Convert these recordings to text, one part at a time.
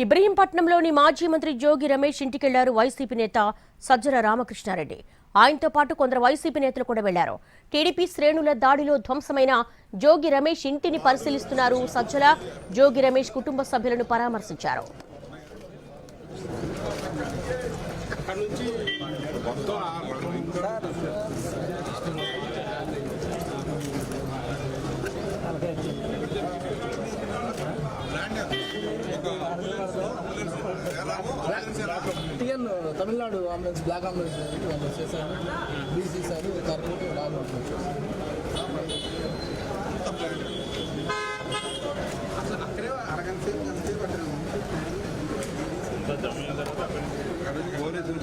ఇబ్రహీంపట్నంలోని మాజీ మంత్రి జోగి రమేష్ ఇంటికెళ్లారు వైసీపీ నేత సజ్జల రామకృష్ణారెడ్డి. ఆయనతో పాటు కొందరు వైసీపీ నేతలు కూడా వెళ్లారు. టీడీపీ శ్రేణుల దాడిలో ధ్వంసమైన జోగి రమేష్ ఇంటిని పరిశీలిస్తున్నారు సజ్జల. జోగి రమేష్ కుటుంబ సభ్యులను పరామర్శించారు. TN Tamil Nadu ambulance block ambulance చేశారు, బీసీ సార్ కార్పొరేట్ రాజు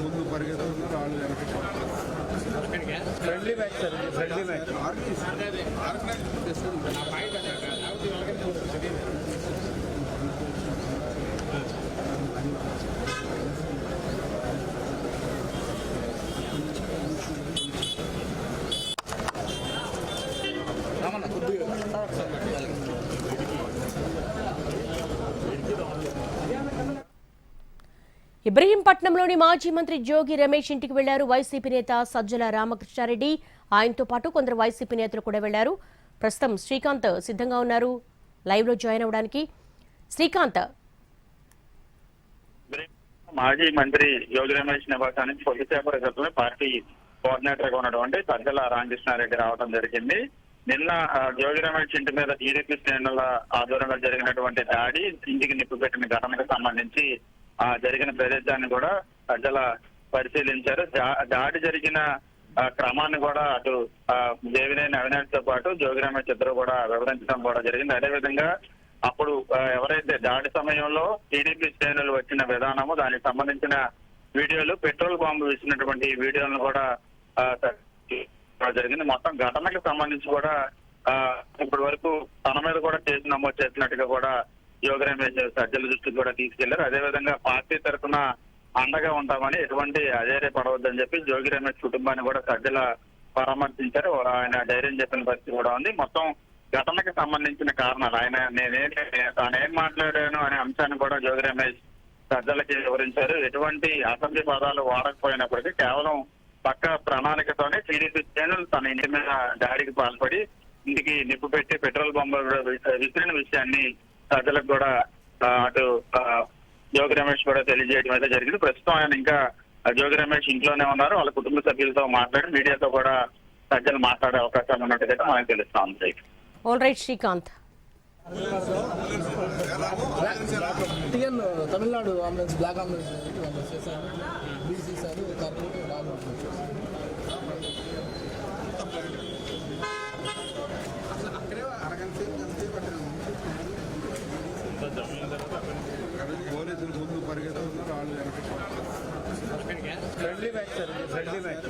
ముందు పరిగెత్తుతున్నారు వాళ్ళు friendly back sir, friendly back ఇబ్రహీంపట్నంలోని మాజీ మంత్రి జోగి రమేష్ ఇంటికి వెళ్లారు వైసీపీ నేత సజ్జల రామకృష్ణారెడ్డి. ఆయనతో పాటు కొందరు వైసీపీ నేతలు కూడా వెళ్లారు. ప్రస్తుతం శ్రీకాంత్ సిద్ధంగా ఉన్నారు లైవ్ లో జాయిన్ అవడానికి. శ్రీకాంత్, మాజీ మంత్రి యోగి రమేష్ నివాసానికి కొద్దిసేపటి క్రితమే పార్టీ కోఆర్డినేటర్ గా ఉన్నటువంటి సజ్జల రామకృష్ణారెడ్డి రావడం జరిగింది. నిన్న జోగి రమేష్ ఇంటి మీద టీడీపీ శ్రేణుల ఆధ్వర్యంలో జరిగినటువంటి దాడి, ఇంటికి నిప్పు పెట్టిన ఘటనకు సంబంధించి జరిగిన ప్రదేశాన్ని కూడా సజ్జల పరిశీలించారు. దాడి జరిగిన క్రమాన్ని కూడా అటు దేవినేని అవినాష్ తో పాటు జోగి రమేష్ ఇద్దరు కూడా వివరించడం కూడా జరిగింది. అదేవిధంగా అప్పుడు ఎవరైతే దాడి సమయంలో టీడీపీ శ్రేణులు వచ్చిన విధానము, దానికి సంబంధించిన వీడియోలు, పెట్రోల్ బాంబు వేసినటువంటి వీడియోలను కూడా జరిగింది. మొత్తం ఘటనకు సంబంధించి కూడా ఇప్పటి వరకు తన మీద కూడా కేసు నమోదు చేసినట్టుగా కూడా యోగి రమేష్ సజ్జల దృష్టికి కూడా తీసుకెళ్లారు. అదేవిధంగా పార్టీ తరఫున అండగా ఉంటామని, ఎటువంటి అధైర్యపడవద్దని చెప్పి జోగి రమేష్ కుటుంబాన్ని కూడా సజ్జల పరామర్శించారు. ఆయన ధైర్యం చెప్పిన పరిస్థితి కూడా ఉంది. మొత్తం ఘటనకు సంబంధించిన కారణాలు, తానేం మాట్లాడాను అనే అంశాన్ని కూడా జోగి రమేష్ సజ్జలకి వివరించారు. ఎటువంటి అసభ్య పదాలు వాడకపోయినప్పటికీ కేవలం పక్క ప్రణాళికతోనే టీడీపీ శ్రేణులు తన ఇంటి మీద దాడికి పాల్పడి ఇంటికి నిప్పు పెట్టి పెట్రోల్ బాంబు విసిరిన విషయాన్ని సజ్జలకు కూడా అటు జోగి రమేష్ కూడా తెలియజేయడం అయితే జరిగింది. ప్రస్తుతం ఆయన ఇంకా జోగి రమేష్ ఇంట్లోనే ఉన్నారు. వాళ్ళ కుటుంబ సభ్యులతో మాట్లాడి మీడియాతో కూడా సజ్జలు మాట్లాడే అవకాశాలు ఉన్నట్టుగా మనకు తెలుస్తా ఉంది. All right Srikanth. TN Tamil Nadu ambulance block ambulance చేశారు, బీసీ సార్ కార్పొరేట్ రాజు పోలీసులు ముందు పరిగెత్తుతున్నారు వాళ్ళు friendly back sir, friendly back